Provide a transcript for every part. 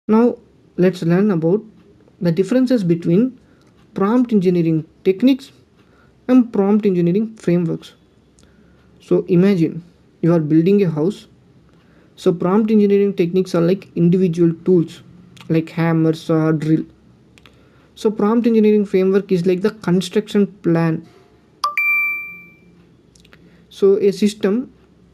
Now let's learn about the differences between prompt engineering techniques and prompt engineering frameworks. So imagine you are building a house. So prompt engineering techniques are like individual tools like hammer, saw, drill. So prompt engineering framework is like the construction plan. So a system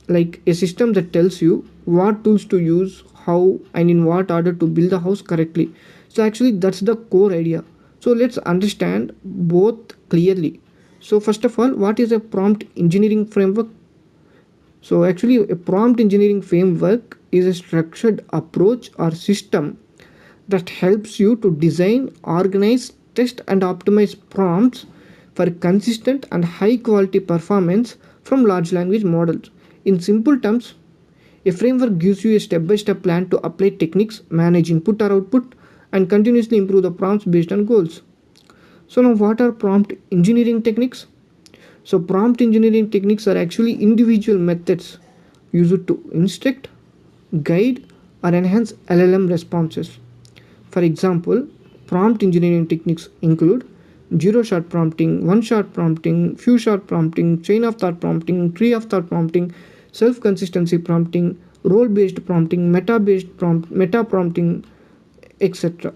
that tells you what tools to use, how and in what order to build the house correctly. So actually that's the core idea. So let's understand both clearly. So first of all, what is a prompt engineering framework? So actually a prompt engineering framework is a structured approach or system that helps you to design, organize, test and optimize prompts for consistent and high quality performance from large language models. In simple terms, a framework gives you a step by step plan to apply techniques, manage input or output, and continuously improve the prompts based on goals. So, now what are prompt engineering techniques? So, prompt engineering techniques are actually individual methods used to instruct, guide, or enhance LLM responses. For example, prompt engineering techniques include zero shot prompting, one shot prompting, few shot prompting, chain of thought prompting, tree of thought prompting, self consistency prompting, role based prompting, meta prompting, etc.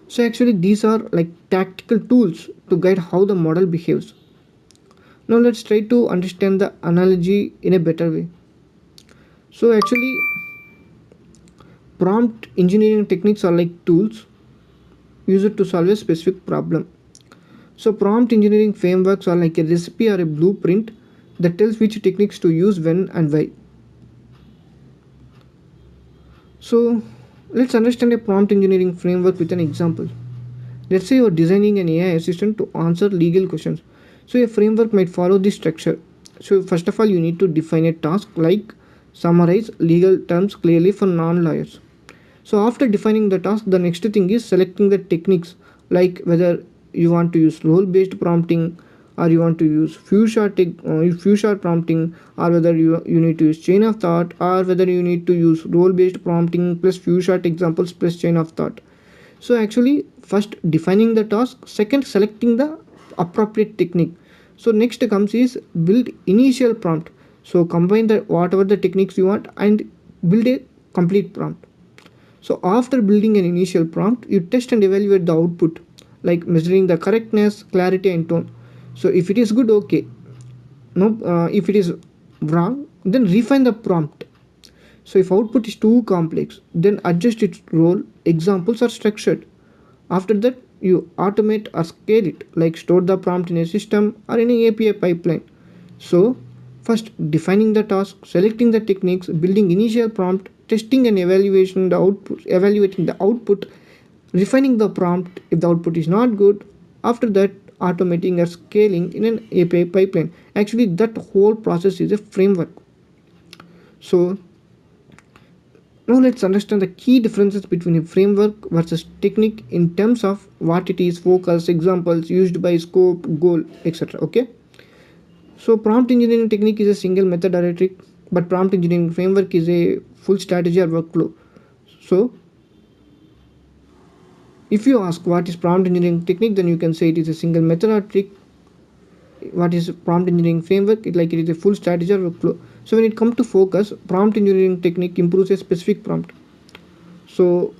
So actually these are like tactical tools to guide how the model behaves. Now let's try to understand the analogy in a better way. So actually prompt engineering techniques are like tools used to solve a specific problem. So prompt engineering frameworks are like a recipe or a blueprint that tells which techniques to use when and why. So let's understand a prompt engineering framework with an example. Let's say you're designing an AI assistant to answer legal questions. So a framework might follow this structure. So first of all, you need to define a task like summarize legal terms clearly for non-lawyers. So after defining the task, the next thing is selecting the techniques, like whether you want to use role based prompting, or you want to use few shot prompting, or whether you need to use chain of thought, or whether you need to use role based prompting plus few shot examples plus chain of thought. So actually first defining the task, second selecting the appropriate technique. So next comes is build initial prompt. So combine the whatever the techniques you want and build a complete prompt. So after building an initial prompt, you test and evaluate the output, like measuring the correctness, clarity, and tone. So if it is good, okay. No, if it is wrong, then refine the prompt. So if output is too complex, then adjust its role. Examples are structured. After that, you automate or scale it, like store the prompt in a system or in an API pipeline. So first defining the task, selecting the techniques, building initial prompt, testing and evaluating the output, refining the prompt if the output is not good. After that, automating or scaling in an API pipeline. Actually, that whole process is a framework. So now let's understand the key differences between a framework versus technique in terms of what it is, focus, examples, used by, scope, goal, etc. Okay. So prompt engineering technique is a single method or a trick, but prompt engineering framework is a full strategy or workflow. So if you ask what is prompt engineering technique, then you can say it is a single method or trick. What is prompt engineering framework? It is a full strategy or workflow. So when it comes to focus, prompt engineering technique improves a specific prompt. So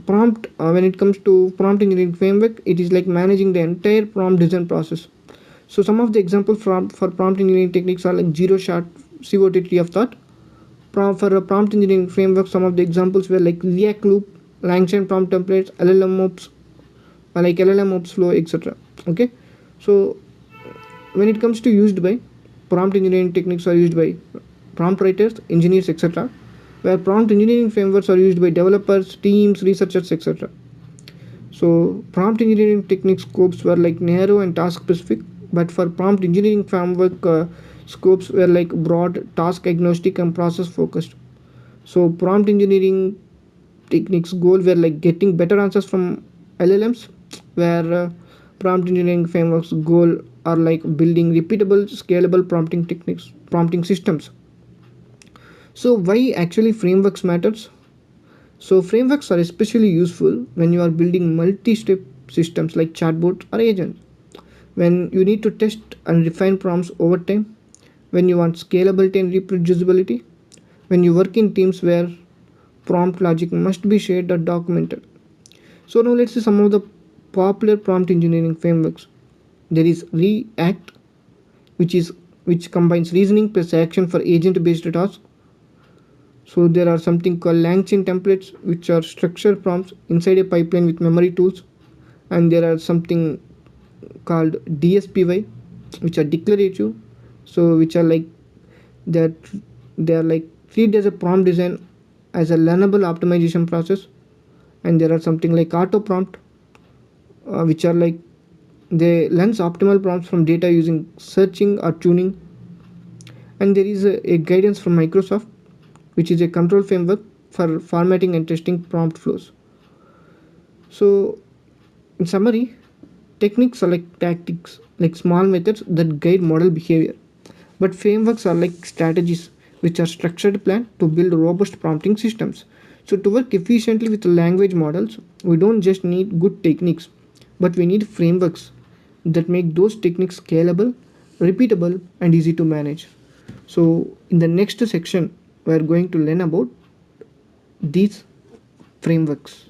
when it comes to prompt engineering framework, it is like managing the entire prompt design process. So some of the examples for prompt engineering techniques are like zero shot, COT tree of thought. For a prompt engineering framework, some of the examples were like React loop, Langchain prompt templates, LLM ops flow, etc. Okay. So when it comes to used by, prompt engineering techniques are used by prompt writers, engineers, etc., where prompt engineering frameworks are used by developers, teams, researchers, etc. So prompt engineering technique scopes were like narrow and task specific, but for prompt engineering framework, scopes were like broad, task agnostic, and process focused. So prompt engineering techniques goal were like getting better answers from LLMs, where prompt engineering frameworks goal are like building repeatable, scalable prompting systems. So why actually frameworks matters? So frameworks are especially useful when you are building multi-step systems like chatbot or agent, when you need to test and refine prompts over time, when you want scalability and reproducibility, when you work in teams where prompt logic must be shared or documented. So now let's see some of the popular prompt engineering frameworks. There is React, which is which combines reasoning plus action for agent-based tasks. So there are something called LangChain templates, which are structured prompts inside a pipeline with memory tools, and there are something called DSPY, which are declarative, so which are like that they are like treated as a prompt design as a learnable optimization process, and there are something like auto prompt, which are like they learns optimal prompts from data using searching or tuning, and there is a guidance from Microsoft, which is a control framework for formatting and testing prompt flows. So in summary, techniques are like tactics, like small methods that guide model behavior. But frameworks are like strategies, which are structured plan to build robust prompting systems. So to work efficiently with language models, we don't just need good techniques, but we need frameworks that make those techniques scalable, repeatable, and easy to manage. So in the next section, we are going to learn about these frameworks.